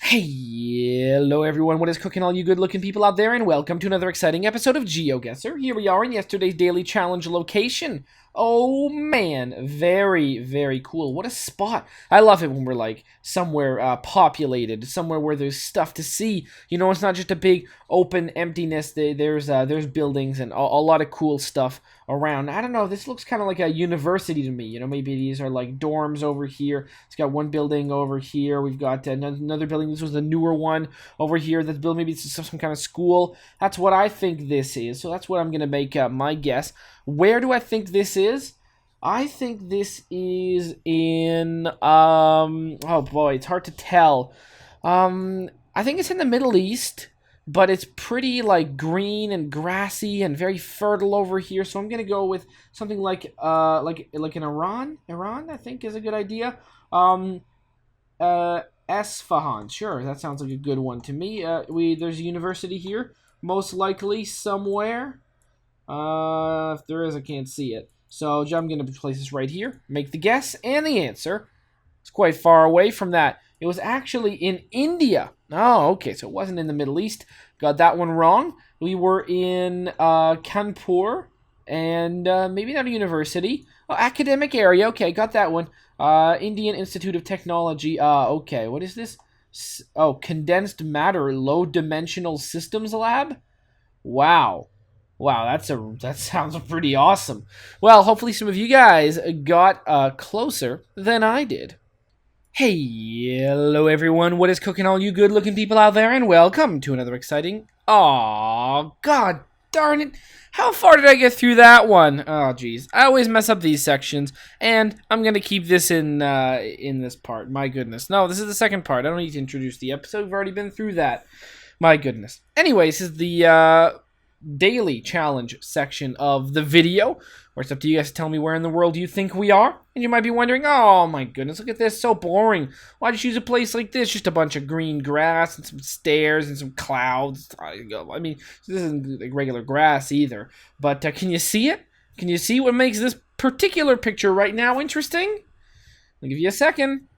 Hello everyone, what is cooking all you good looking people out there, and welcome to another exciting episode of GeoGuessr. Here we are in yesterday's daily challenge location. Oh man, very cool. What a spot. I love it when we're like somewhere populated, somewhere where there's stuff to see. You know, it's not just a big open emptiness. There's buildings and a lot of cool stuff around. I don't know, this looks kind of like a university to me. You know, maybe these are like dorms over here. It's got one building over here. We've got another building. This was the newer one over here. That's built, maybe it's some kind of school. That's what I think this is. So that's what I'm gonna make my guess. Where do I think this is? I think this is in oh boy, it's hard to tell. I think it's in the Middle East, but it's pretty like green and grassy and very fertile over here. So I'm gonna go with something like in Iran. Iran, I think, is a good idea. Esfahan, sure, that sounds like a good one to me. There's a university here, most likely somewhere. If there is, I can't see it. So I'm gonna place this right here, make the guess, and the answer. It's quite far away from that. It was actually in India. Oh, okay, so it wasn't in the Middle East. Got that one wrong. We were in Kanpur, and maybe not a university. Oh, academic area. Okay, got that one. Indian Institute of Technology. Okay, what is this? Oh, Condensed Matter Low Dimensional Systems Lab? Wow. Wow, that sounds pretty awesome. Well, hopefully some of you guys got closer than I did. Hey, hello everyone, what is cooking all you good looking people out there, and welcome to another exciting... Aw, god darn it. How far did I get through that one? Oh, jeez. I always mess up these sections, and I'm gonna keep this in this part. My goodness. No, this is the second part. I don't need to introduce the episode. We've already been through that. My goodness. Anyways, this is the daily challenge section of the video, where it's up to you guys to tell me where in the world you think we are. And you might be wondering, oh my goodness, look at this, so boring. Why'd you choose a place like this? Just a bunch of green grass and some stairs and some clouds. I mean, this isn't like regular grass either. But can you see it? Can you see what makes this particular picture right now interesting? I'll give you a second.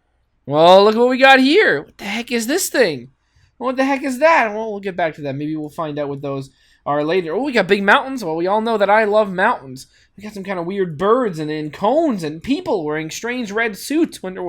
Well, look what we got here. What the heck is this thing? What the heck is that? Well, we'll get back to that. Maybe we'll find out what those are later. Oh, we got big mountains. Well, we all know that I love mountains. We got some kind of weird birds and cones and people wearing strange red suits. Wonder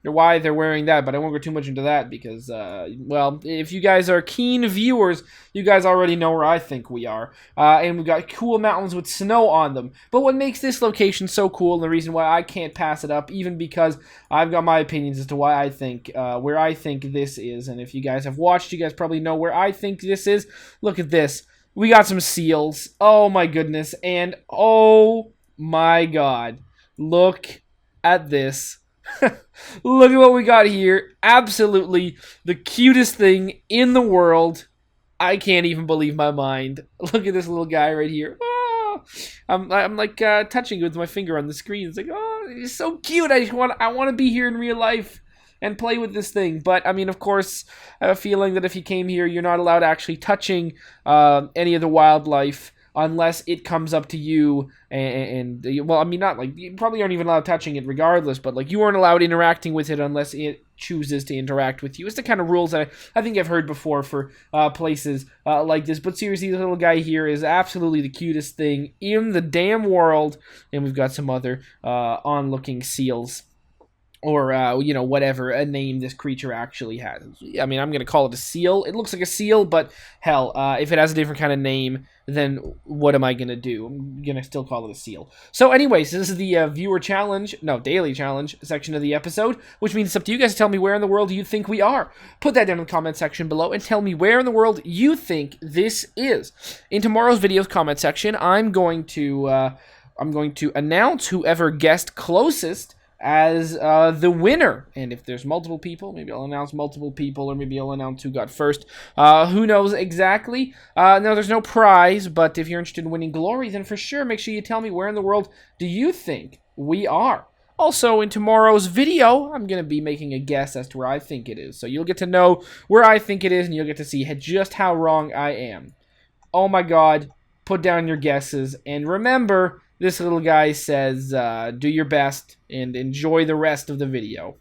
why they're wearing that, but I won't go too much into that because, well, if you guys are keen viewers, you guys already know where I think we are. And we've got cool mountains with snow on them. But what makes this location so cool, and the reason why I can't pass it up, even because I've got my opinions as to why I think, where I think this is, and if you guys have watched, you guys probably know where I think this is. Look at this. We got some seals. Oh my goodness. And oh my god. Look at this. Look at what we got here. Absolutely the cutest thing in the world. I can't even believe my mind. Look at this little guy right here. Oh, I'm like touching it with my finger on the screen. It's like, oh, he's so cute. I want to be here in real life and play with this thing. But I mean, of course, I have a feeling that if you came here, you're not allowed actually touching any of the wildlife unless it comes up to you and well, I mean, not like, you probably aren't even allowed touching it regardless, but like, you aren't allowed interacting with it unless it chooses to interact with you. It's the kind of rules that I think I've heard before for places like this. But seriously, the little guy here is absolutely the cutest thing in the damn world. And we've got some other on-looking seals, or, you know, whatever a name this creature actually has. I mean, I'm going to call it a seal. It looks like a seal, but hell, if it has a different kind of name, then what am I going to do? I'm going to still call it a seal. So anyways, this is the daily challenge section of the episode, which means it's up to you guys to tell me where in the world you think we are. Put that down in the comment section below and tell me where in the world you think this is. In tomorrow's video's comment section, I'm going to announce whoever guessed closest as the winner. And if there's multiple people, maybe I'll announce multiple people, or maybe I'll announce who got first. Who knows exactly? No, there's no prize, but if you're interested in winning glory, then for sure make sure you tell me where in the world do you think we are. Also, in tomorrow's video, I'm going to be making a guess as to where I think it is. So you'll get to know where I think it is, and you'll get to see just how wrong I am. Oh my god, put down your guesses, and remember, this little guy says, do your best and enjoy the rest of the video.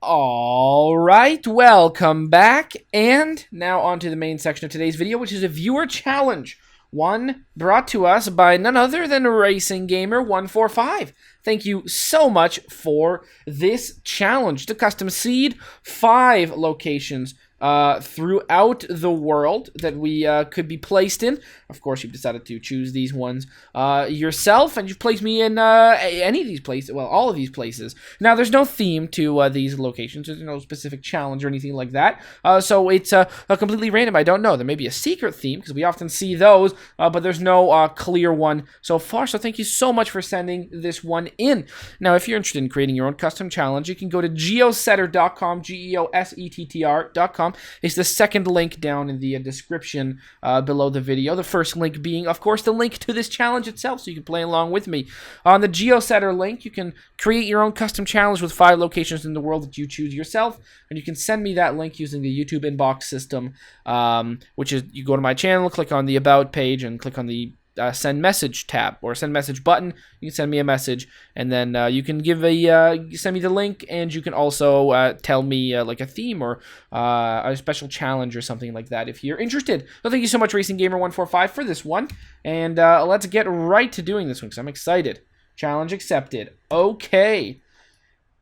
All right, welcome back, and now on to the main section of today's video, which is a viewer challenge. One brought to us by none other than Racing Gamer 145. Thank you so much for this challenge to custom seed 5 locations throughout the world that we could be placed in. Of course, you've decided to choose these ones yourself, and you've placed me in any of these places, well, all of these places. Now, there's no theme to these locations. There's no specific challenge or anything like that, so it's completely random. I don't know. There may be a secret theme, because we often see those, but there's no clear one so far, so thank you so much for sending this one in. Now, if you're interested in creating your own custom challenge, you can go to geosetter.com, geosettr.com. It's the second link down in the description below the video. The first link being, of course, the link to this challenge itself, so you can play along with me. On the GeoSetter link, you can create your own custom challenge with 5 locations in the world that you choose yourself, and you can send me that link using the YouTube inbox system, which is, you go to my channel, click on the About page, and click on the send message tab or send message button. You can send me a message, and then you can give send me the link, and you can also tell me like a theme or a special challenge or something like that if you're interested. So thank you so much, Racing Gamer 145, for this one, and let's get right to doing this one because I'm excited. Challenge accepted. Okay.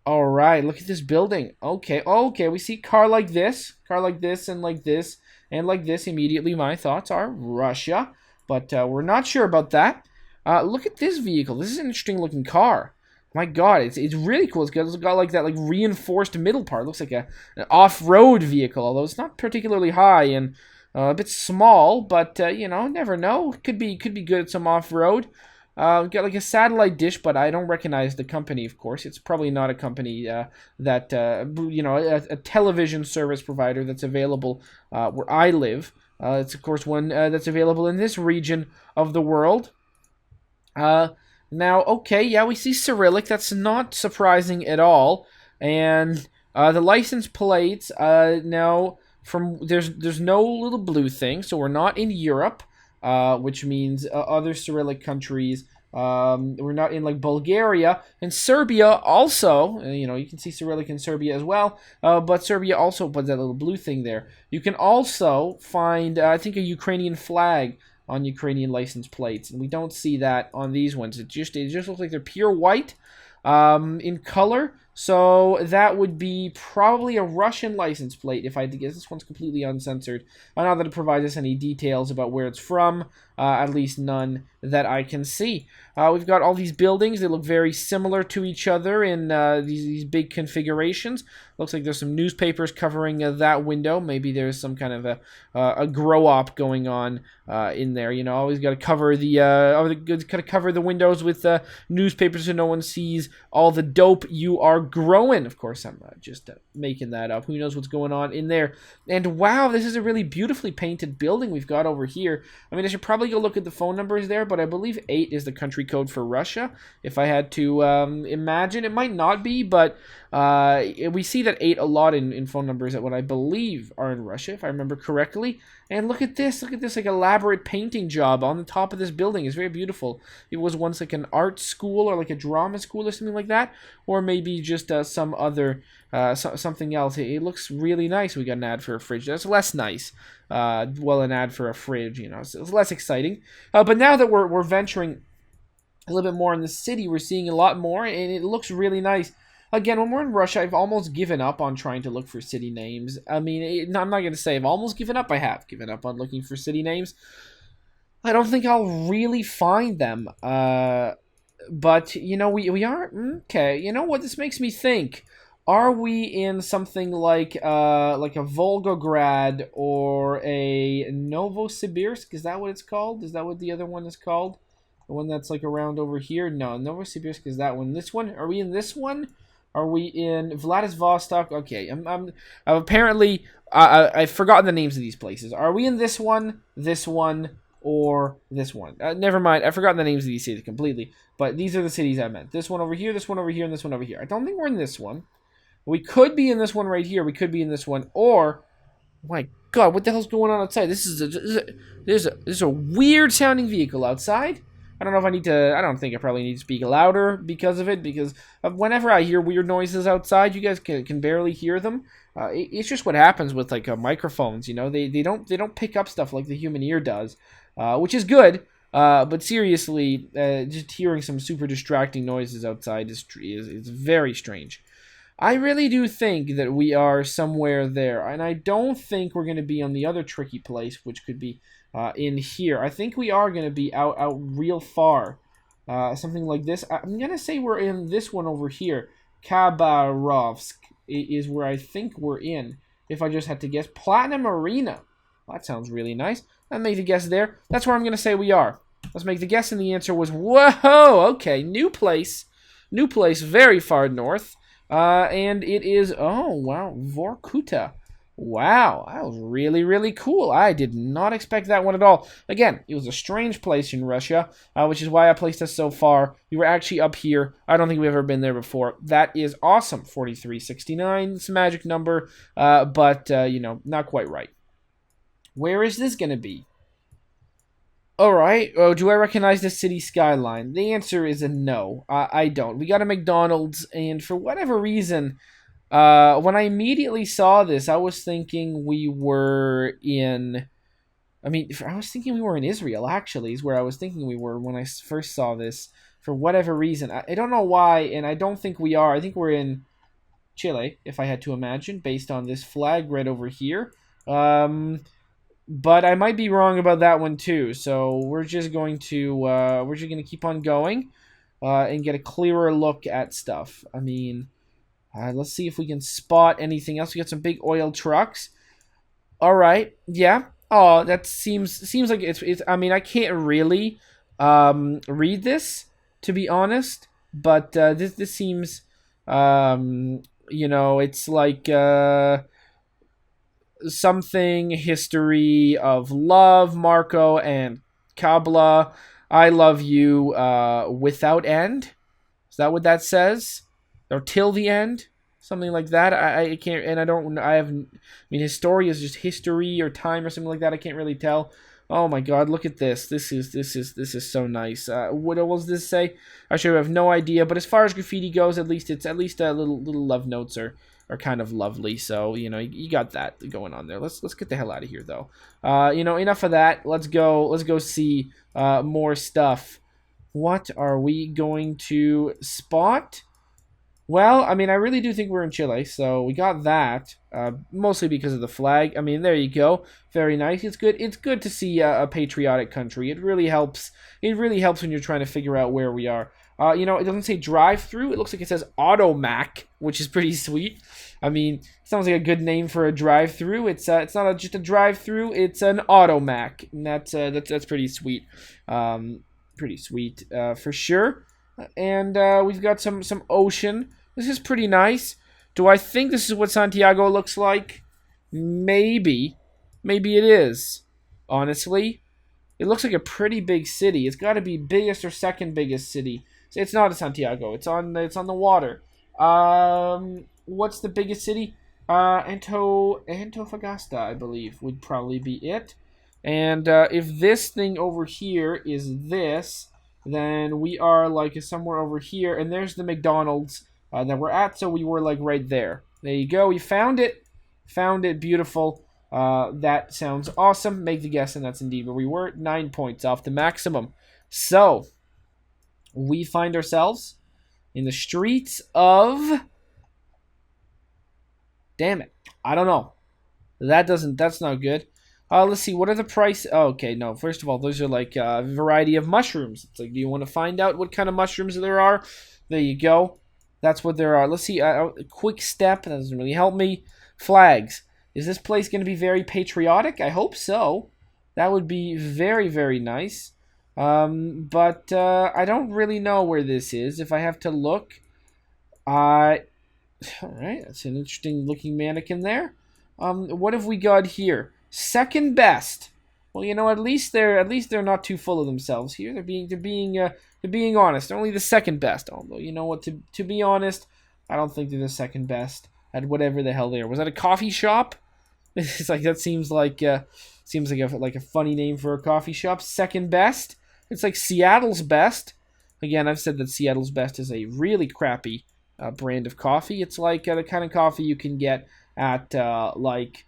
All right, look at this building. Okay, we see car like this, and like this, and like this. Immediately, my thoughts are Russia. But we're not sure about that. Look at this vehicle. This is an interesting looking car. My God, it's really cool. It's got like that reinforced middle part. It looks like an off-road vehicle, although it's not particularly high and a bit small. But you know, never know. Could be good at some off-road. Got like a satellite dish, but I don't recognize the company. Of course, it's probably not a company that you know, a television service provider that's available where I live. It's, of course, one that's available in this region of the world. Now, okay, yeah, we see Cyrillic. That's not surprising at all. And the license plates, now, there's no little blue thing, so we're not in Europe, which means other Cyrillic countries. We're not in like Bulgaria and Serbia also. You know, you can see Cyrillic in Serbia as well, but Serbia also puts that little blue thing there. You can also find, I think, a Ukrainian flag on Ukrainian license plates, and we don't see that on these ones. It just looks like they're pure white in color. So that would be probably a Russian license plate, if I had to guess. This one's completely uncensored. Not that it provides us any details about where it's from, at least none that I can see. We've got all these buildings. They look very similar to each other in these big configurations. Looks like there's some newspapers covering that window. Maybe there's some kind of a grow-op going on in there. You know, always got to cover the windows with newspapers so no one sees all the dope you are growing. Of course, I'm just making that up. Who knows what's going on in there? And wow, this is a really beautifully painted building we've got over here. I mean, I should probably go look at the phone numbers there, but I believe 8 is the country code for Russia. If I had to imagine, it might not be, but we see that 8 a lot in phone numbers that what I believe are in Russia, if I remember correctly. And look at this like elaborate painting job on the top of this building. It's very beautiful. It was once like an art school or like a drama school or something like that, or maybe just some other something else. It looks really nice. We got an ad for a fridge. That's less nice. Well, an ad for a fridge, you know, so it's less exciting. But now that we're venturing a little bit more in the city, we're seeing a lot more, and it looks really nice. Again, when we're in Russia, I've almost given up on trying to look for city names. I mean, I'm not going to say I've almost given up. I have given up on looking for city names. I don't think I'll really find them. But, you know, we are... Okay, you know what? This makes me think. Are we in something like a Volgograd or a Novosibirsk? Is that what it's called? Is that what the other one is called? The one that's like around over here? No, Novosibirsk is that one. This one? Are we in this one? Are we in Vladivostok? Okay, I'm apparently I've forgotten the names of these places. Are we in this one, or this one? Never mind. I've forgotten the names of these cities completely. But these are the cities I meant. This one over here, this one over here, and this one over here. I don't think we're in this one. We could be in this one right here. We could be in this one, or my God, what the hell's going on outside? This is a weird sounding vehicle outside. I don't know if I need to, I don't think I probably need to speak louder because of it, because whenever I hear weird noises outside, you guys can barely hear them. It's just what happens with like microphones, you know, they don't pick up stuff like the human ear does, which is good. But seriously, just hearing some super distracting noises outside is very strange. I really do think that we are somewhere there, and I don't think we're going to be on the other tricky place, which could be in here. I think we are going to be out real far, something like this. I'm going to say we're in this one over here. Khabarovsk is where I think we're in, if I just had to guess. Platinum Arena. That sounds really nice. I'll make the guess there. That's where I'm going to say we are. Let's make the guess, and the answer was, whoa, okay, new place. New place, very far north. And it is, oh, wow, Vorkuta. Wow, that was really, really cool. I did not expect that one at all. Again, it was a strange place in Russia, which is why I placed us so far. We were actually up here. I don't think we've ever been there before. That is awesome. 4369, it's a magic number, but, you know, not quite right. Where is this going to be? Alright, oh, do I recognize the city skyline? The answer is a no. I don't. We got a McDonald's, and for whatever reason, when I immediately saw this, I was thinking we were in... I was thinking we were in Israel, actually, is where I was thinking we were when I first saw this. For whatever reason. I don't know why, and I don't think we are. I think we're in Chile, if I had to imagine, based on this flag right over here. But I might be wrong about that one too. So we're just going to keep on going and get a clearer look at stuff. I mean, let's see if we can spot anything else. We got some big oil trucks. All right, yeah. Oh, that seems like it's. I mean, I can't really read this, to be honest. But this seems, you know, it's like. Something history of love, Marco and Kabla. I love you without end. Is that what that says? Or till the end? Something like that. I can't, and I don't, I have, I mean, history is just history or time or something like that. I can't really tell. Oh my god, look at this. This is so nice. What does this say? I sure have no idea, but as far as graffiti goes, at least a little love notes are kind of lovely. So, you know, you got that going on there. Let's get the hell out of here though. You know, enough of that. Let's go see more stuff. What are we going to spot? Well, I mean, I really do think we're in Chile, so we got that, mostly because of the flag. I mean, there you go. Very nice. It's good. It's good to see a patriotic country. It really helps. It really helps when you're trying to figure out where we are. You know, it doesn't say drive-through. It looks like it says Automac, which is pretty sweet. I mean, sounds like a good name for a drive-through. It's not just a drive-through. It's an Automac, and that's pretty sweet. Pretty sweet for sure. And we've got some ocean. This is pretty nice. Do I think this is what Santiago looks like? Maybe. Maybe it is. Honestly. It looks like a pretty big city. It's got to be biggest or second biggest city. It's not Santiago. It's on the water. What's the biggest city? Antofagasta, I believe, would probably be it. And if this thing over here is this, then we are like somewhere over here, and there's the McDonald's that we're at, so we were like right there. There you go. We found it. Found it. Beautiful. That sounds awesome. Make the guess, and that's indeed where we were. 9 points off the maximum. So, we find ourselves in the streets of... Damn it. I don't know. That's not good. Let's see. What are the price? Oh, okay, no. First of all, those are like a variety of mushrooms. It's like, do you want to find out what kind of mushrooms there are? There you go. That's what there are. Let's see. A quick step. That doesn't really help me. Flags. Is this place going to be very patriotic? I hope so. That would be very, very nice. But I don't really know where this is. If I have to look. Alright. That's an interesting looking mannequin there. What have we got here? Second best. Well, you know, at least they're not too full of themselves here. They're being honest. They're only the second best. Although, you know what? To be honest, I don't think they're the second best at whatever the hell they are. Was that a coffee shop? It's like that seems like a funny name for a coffee shop. Second best. It's like Seattle's Best. Again, I've said that Seattle's Best is a really crappy brand of coffee. It's like the kind of coffee you can get at like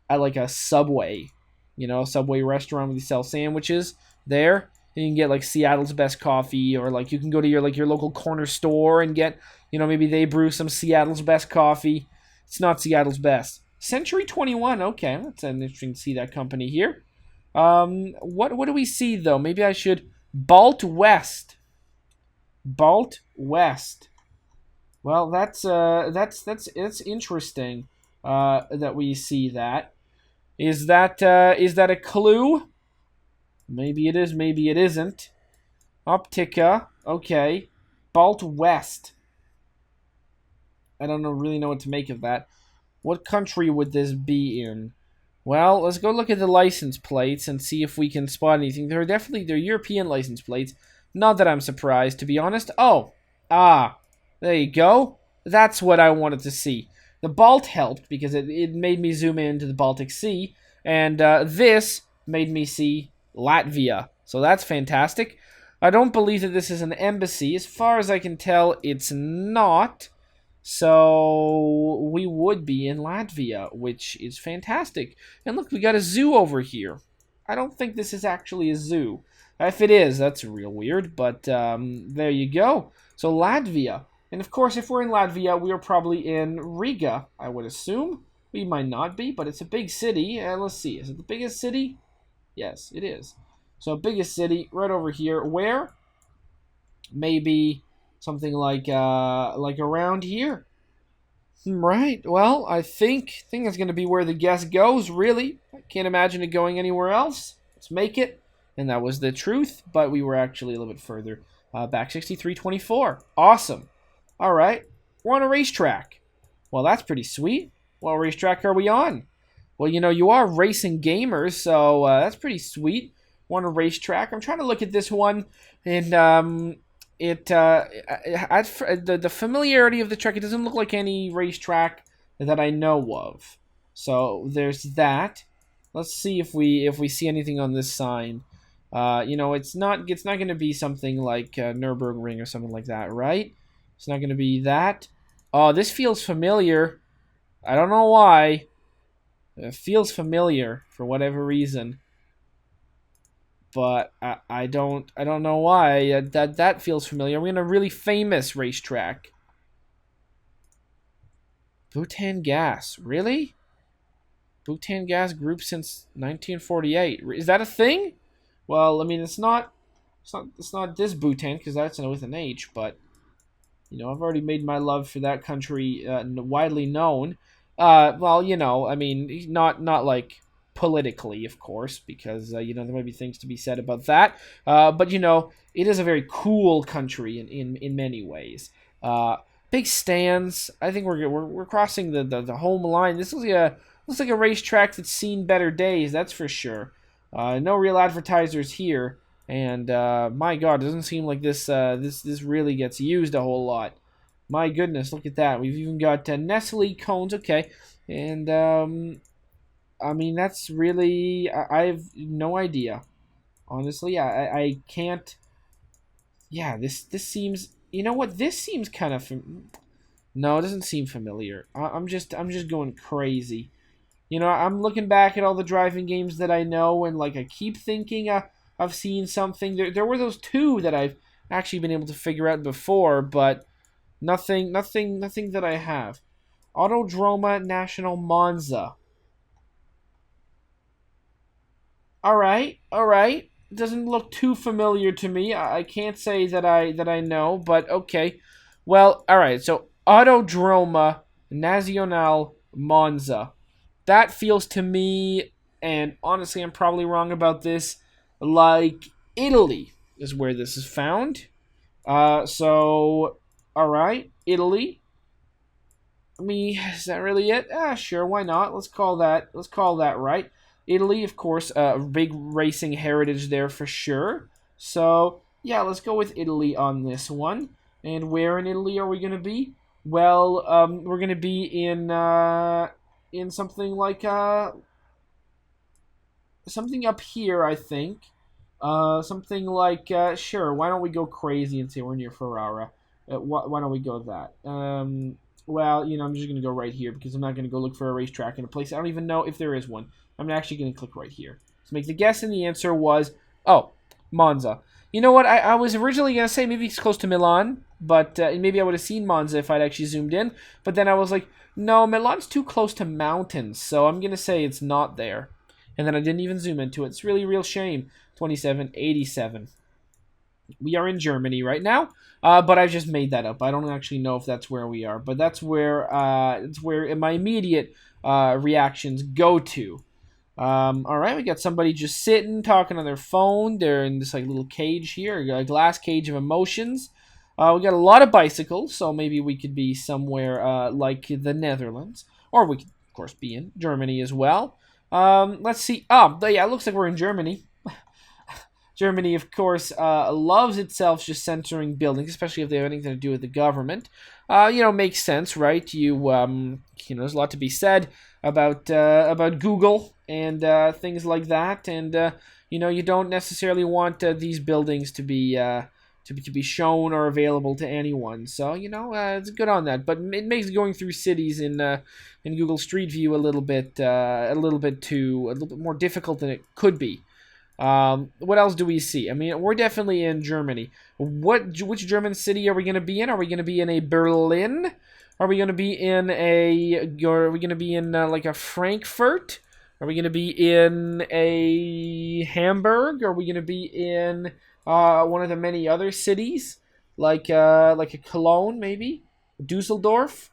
a Subway, a Subway restaurant where they sell sandwiches there. And you can get like Seattle's Best coffee, or like you can go to your local corner store and get, maybe they brew some Seattle's Best coffee. It's not Seattle's Best. Century 21, okay, that's interesting to see that company here. What do we see though? Maybe I should Balt West. Balt West. Well, that's it's interesting that we see that. Is that a clue? Maybe it is, maybe it isn't. Optica, okay. Balt West. I don't really know what to make of that. What country would this be in? Well, let's go look at the license plates and see if we can spot anything. They're European license plates. Not that I'm surprised, to be honest. Oh, there you go. That's what I wanted to see. The Balt helped because it made me zoom into the Baltic Sea, and this made me see Latvia. So that's fantastic. I don't believe that this is an embassy. As far as I can tell, it's not. So we would be in Latvia, which is fantastic. And look, we got a zoo over here. I don't think this is actually a zoo. If it is, that's real weird, but there you go. So Latvia. And of course, if we're in Latvia, we are probably in Riga, I would assume. We might not be, but it's a big city. Let's see, is it the biggest city? Yes, it is. So biggest city right over here. Where? Maybe something like around here. Right. Well, I think that's going to be where the guess goes, really. I can't imagine it going anywhere else. Let's make it. And that was the truth, but we were actually a little bit further back. 63-24. Awesome. All right. We're on a racetrack. Well, that's pretty sweet. What racetrack are we on? Well, you are racing gamers, so that's pretty sweet. We're on a racetrack. I'm trying to look at this one, and the familiarity of the track, it doesn't look like any racetrack that I know of. So there's that. Let's see if we see anything on this sign. It's not going to be something like Nürburgring or something like that, right? It's not going to be that. Oh, this feels familiar. I don't know why. It feels familiar for whatever reason. But I don't know why that feels familiar. We're in a really famous racetrack. Bhutan Gas, really? Bhutan Gas Group since 1948. Is that a thing? Well, I mean, it's not this Bhutan, because that's with an H. But I've already made my love for that country widely known. Well, I mean, not like politically, of course, because there might be things to be said about that. But it is a very cool country in many ways. Big stands. I think we're crossing the home line. This looks like a racetrack that's seen better days. That's for sure. No real advertisers here, and my God, it doesn't seem like this really gets used a whole lot. My goodness, look at that. We've even got Nestle cones. Okay, and I mean, that's really... I have no idea. Honestly, I can't... Yeah, this seems... You know what? This seems kind of... No, it doesn't seem familiar. I'm just going crazy. I'm looking back at all the driving games that I know, and I keep thinking I've seen something. There were those two that I've actually been able to figure out before, but nothing that I have. Autodroma National Monza. All right. Doesn't look too familiar to me. I can't say that I know, but okay. Well, all right. So Autodroma Nacional Monza. That feels to me, and honestly, I'm probably wrong about this, like Italy is where this is found. So, all right, Italy. I mean, is that really it? Sure, why not? Let's call that right. Italy, of course, a big racing heritage there for sure. So, yeah, let's go with Italy on this one. And where in Italy are we going to be? Well, we're going to be in something like something up here, I think. Something like, sure, why don't we go crazy and say we're near Ferrara? Why don't we go with that? Well, I'm just going to go right here because I'm not going to go look for a racetrack in a place I don't even know if there is one. I'm actually going to click right here. So make the guess, and the answer was, oh, Monza. You know what? I was originally going to say maybe it's close to Milan, but maybe I would have seen Monza if I'd actually zoomed in. But then I was like, no, Milan's too close to mountains, so I'm going to say it's not there. And then I didn't even zoom into it. It's really a real shame. 2787. We are in Germany right now, but I just made that up. I don't actually know if that's where we are, but that's where my immediate reactions go to. All right, we got somebody just sitting, talking on their phone. They're in this like little cage here, a glass cage of emotions. We got a lot of bicycles, so maybe we could be somewhere like the Netherlands, or we could, of course, be in Germany as well. Let's see. Oh, yeah, it looks like we're in Germany. Germany, of course, loves itself just censoring buildings, especially if they have anything to do with the government. Makes sense, right? There's a lot to be said about Google and things like that, and you don't necessarily want these buildings to be shown or available to anyone. So it's good on that, but it makes going through cities in Google Street View a little bit more difficult than it could be. What else do we see? I mean, we're definitely in Germany. Which German city are we going to be in? Are we going to be in a Berlin? Are we going to be in like a Frankfurt? Are we going to be in a Hamburg? Are we going to be in one of the many other cities like a Cologne, maybe Dusseldorf?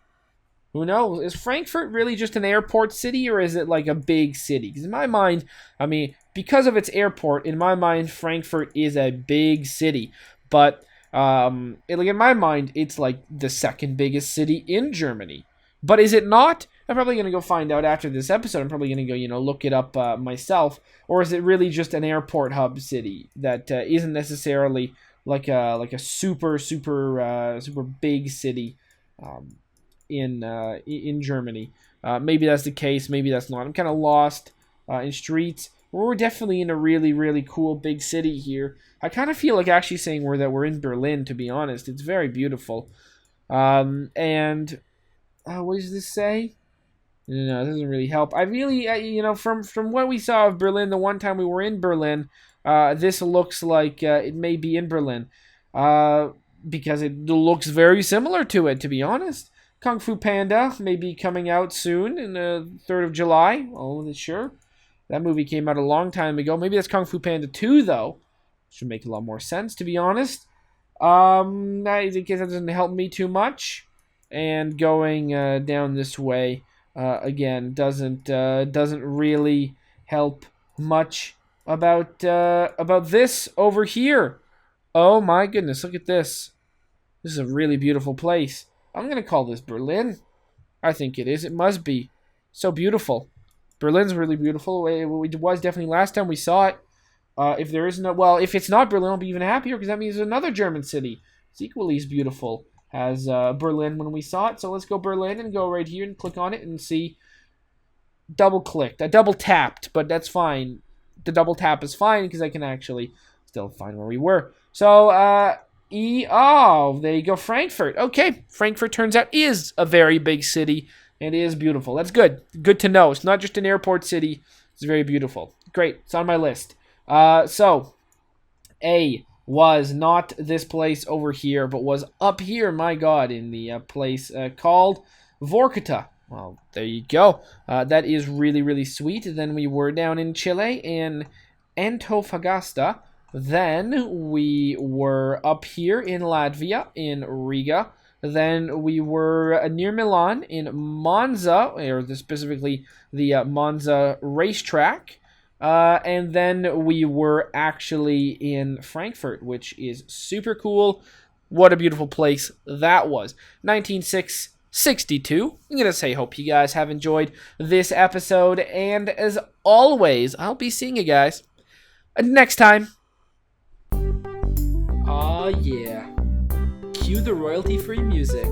Who knows? Is Frankfurt really just an airport city, or is it like a big city? Because in my mind, I mean, because of its airport, in my mind, Frankfurt is a big city. But in my mind, it's like the second biggest city in Germany. But is it not? I'm probably going to go find out after this episode. I'm probably going to go, look it up myself. Or is it really just an airport hub city that isn't necessarily like a super big city? In Germany. Maybe that's the case, maybe that's not. I'm kind of lost in streets. We're definitely in a really, really cool big city here. I kind of feel like actually saying that we're in Berlin, to be honest. It's very beautiful. What does this say? No, it doesn't really help. I really, from what we saw of Berlin, the one time we were in Berlin, this looks like it may be in Berlin. Because it looks very similar to it, to be honest. Kung Fu Panda may be coming out soon, in the 3rd of July. Oh, sure. That movie came out a long time ago. Maybe that's Kung Fu Panda 2, though. Should make a lot more sense, to be honest. I guess that doesn't help me too much. And going down this way, again, doesn't really help much about this over here. Oh my goodness, look at this. This is a really beautiful place. I'm going to call this Berlin. I think it is. It must be. So beautiful. Berlin's really beautiful. It was definitely last time we saw it. If it's not Berlin, I'll be even happier because that means another German city. It's equally as beautiful as Berlin when we saw it. So let's go Berlin and go right here and click on it and see. Double clicked. I double tapped, but that's fine. The double tap is fine because I can actually still find where we were. So, there you go, Frankfurt. Okay, Frankfurt turns out is a very big city and is beautiful. That's good. Good to know. It's not just an airport city. It's very beautiful. Great. It's on my list. So, A was not this place over here, but was up here, my God, in the place called Vorkuta. Well, there you go. That is really, really sweet. Then we were down in Chile in Antofagasta. Then we were up here in Latvia, in Riga. Then we were near Milan in Monza, or specifically the Monza racetrack. And then we were actually in Frankfurt, which is super cool. What a beautiful place that was. 1962. I'm going to say hope you guys have enjoyed this episode. And as always, I'll be seeing you guys next time. Aw, yeah. Cue the royalty-free music.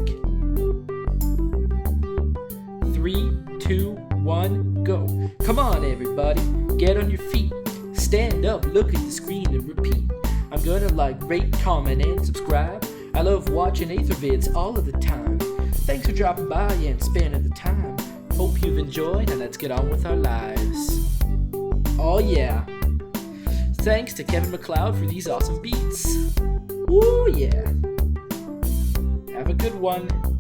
3, 2, 1, go. Come on, everybody. Get on your feet. stand up, look at the screen and repeat. I'm gonna like, rate, comment, and subscribe. I love watching Ather vids all of the time. Thanks for dropping by and spending the time. Hope you've enjoyed, and let's get on with our lives. Oh yeah. Thanks to Kevin MacLeod for these awesome beats. Woo yeah. Have a good one.